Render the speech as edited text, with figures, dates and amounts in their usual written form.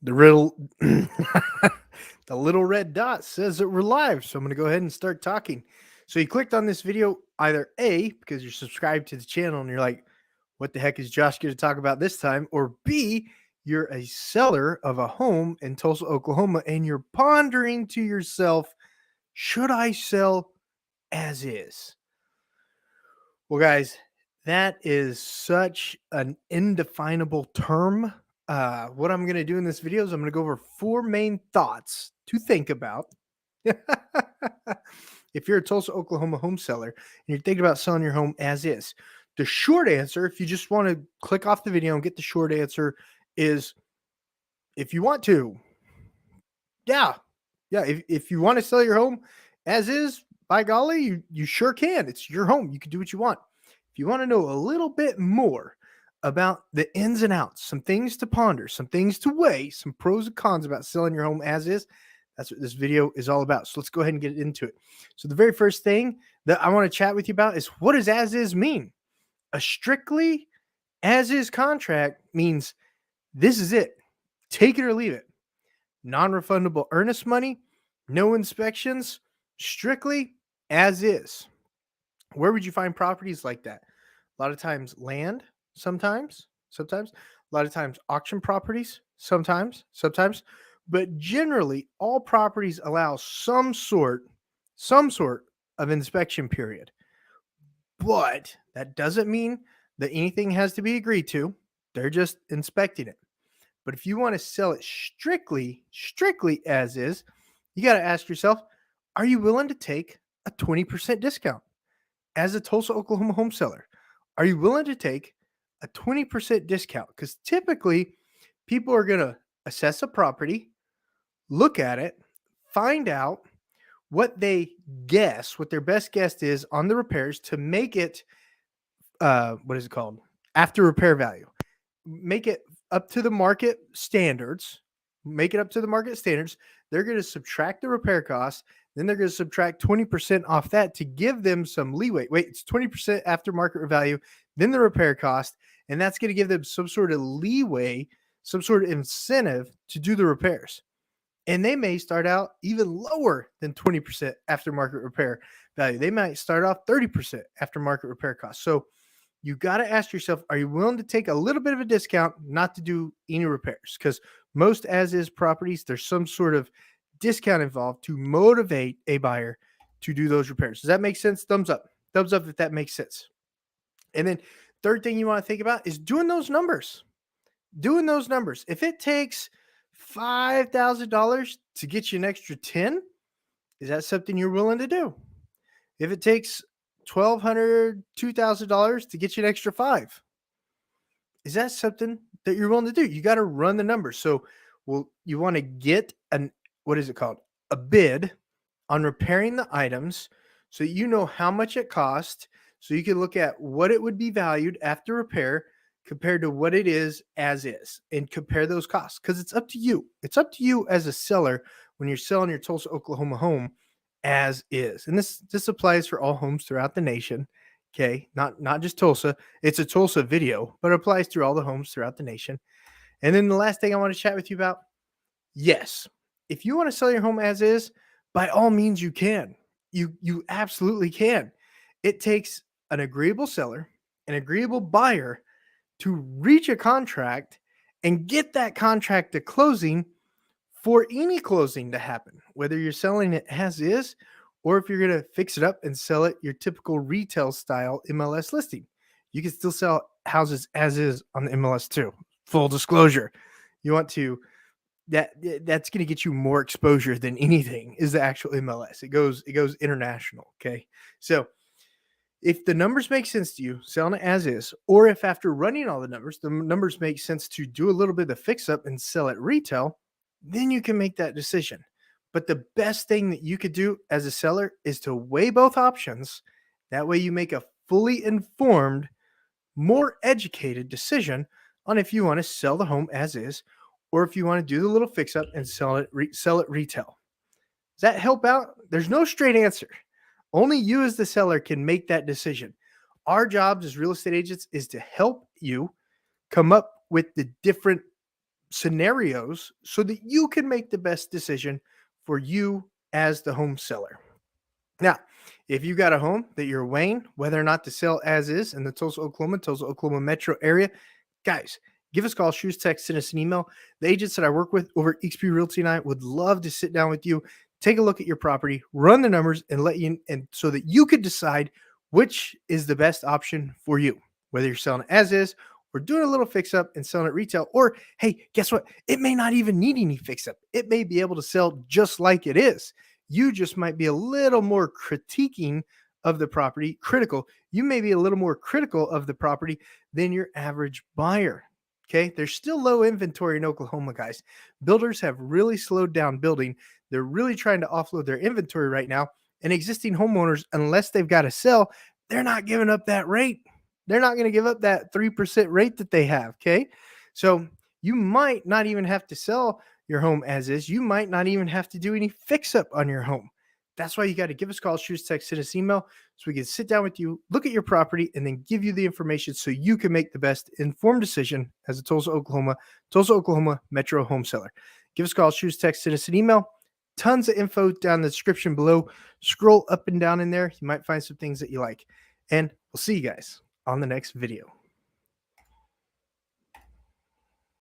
The riddle, the little red dot says that we're live. So I'm going to go ahead and start talking. So you clicked on this video either A, because you're subscribed to the channel and you're like, what the heck is Josh going to talk about this time? Or B, you're a seller of a home in Tulsa, Oklahoma, and you're pondering to yourself, should I sell as is? Well, guys, that is such an indefinable term. What I'm going to do in this video is I'm going to go over 4 main thoughts to think about. If you're a Tulsa, Oklahoma home seller and you're thinking about selling your home as is, the short answer, if you just want to click off the video and get the short answer, is if you want to. Yeah. Yeah. If you want to sell your home as is, by golly, you sure can. It's your home. You can do what you want. If you want to know a little bit more about the ins and outs, some things to ponder, some things to weigh, some pros and cons about selling your home as is, that's what this video is all about. So let's go ahead and get into it. So the very first thing that I want to chat with you about is, what does as is mean? A strictly as is contract means this is it. Take it or leave it. Non-refundable earnest money, no inspections, strictly as is. Where would you find properties like that? A lot of times land, sometimes, a lot of times auction properties, sometimes, but generally all properties allow some sort of inspection period. But that doesn't mean that anything has to be agreed to. They're just inspecting it. But if you want to sell it strictly as is, you got to ask yourself, are you willing to take a 20% discount? As a Tulsa, Oklahoma home seller, are you willing to take a 20% discount? Because typically people are going to assess a property, look at it, find out what they guess, what their best guess is on the repairs to make it, what is it called? After repair value. Make it up to the market standards. Make it up to the market standards. They're going to subtract the repair costs. Then they're going to subtract 20% off that to give them some leeway. Wait, it's 20% after market value, then the repair cost. And that's going to give them some sort of leeway, some sort of incentive to do the repairs. And they may start out even lower than 20% aftermarket repair value. They might start off 30% aftermarket repair costs. So you got to ask yourself, are you willing to take a little bit of a discount not to do any repairs? Because most as is properties, there's some sort of discount involved to motivate a buyer to do those repairs. Does that make sense? Thumbs up. Thumbs up if that makes sense. And then third thing you want to think about is doing those numbers. Doing those numbers. If it takes $5,000 to get you an extra 10, is that something you're willing to do? If it takes $1,200, $2,000 to get you an extra 5, is that something that you're willing to do? You got to run the numbers. So, you want to get what is it called? A bid on repairing the items so you know how much it cost, so you can look at what it would be valued after repair compared to what it is as is, and compare those costs, because it's up to you. It's up to you as a seller when you're selling your Tulsa, Oklahoma home as is. And this applies for all homes throughout the nation. Okay, not just Tulsa. It's a Tulsa video, but it applies to all the homes throughout the nation. And then the last thing I want to chat with you about, yes, if you want to sell your home as is, by all means you can. You absolutely can. It takes an agreeable seller, an agreeable buyer to reach a contract and get that contract to closing for any closing to happen, whether you're selling it as is or if you're going to fix it up and sell it your typical retail style MLS listing. You can still sell houses as is on the MLS too. Full disclosure. You want to, that's going to get you more exposure than anything is the actual MLS. It goes international. Okay. So if the numbers make sense to you, selling it as is, or if after running all the numbers make sense to do a little bit of fix up and sell it retail, then you can make that decision. But the best thing that you could do as a seller is to weigh both options. That way you make a fully informed, more educated decision on if you want to sell the home as is, or if you want to do the little fix up and sell it retail. Does that help out? There's no straight answer. Only you as the seller can make that decision. Our jobs as real estate agents is to help you come up with the different scenarios so that you can make the best decision for you as the home seller. Now, if you got a home that you're weighing whether or not to sell as is in the Tulsa, Oklahoma metro area, guys, give us a call, shoot us a text, send us an email. The agents that I work with over at XP Realty and I would love to sit down with you, take a look at your property, run the numbers, and let you and so that you could decide which is the best option for you, whether you're selling as is or doing a little fix up and selling it retail. Or hey, guess what? It may not even need any fix up. It may be able to sell just like it is. You just might be a little more critiquing of the property, critical. You may be a little more critical of the property than your average buyer. Okay. There's still low inventory in Oklahoma, guys. Builders have really slowed down building. They're really trying to offload their inventory right now. And existing homeowners, unless they've got to sell, they're not giving up that rate. They're not going to give up that 3% rate that they have. Okay. So you might not even have to sell your home as is. You might not even have to do any fix up on your home. That's why you got to give us a call, shoot us a text, send us an email so we can sit down with you, look at your property, and then give you the information so you can make the best informed decision as a Tulsa, Oklahoma metro home seller. Give us a call, shoot us a text, send us an email. Tons of info down in the description below. Scroll up and down in there. You might find some things that you like. And we'll see you guys on the next video.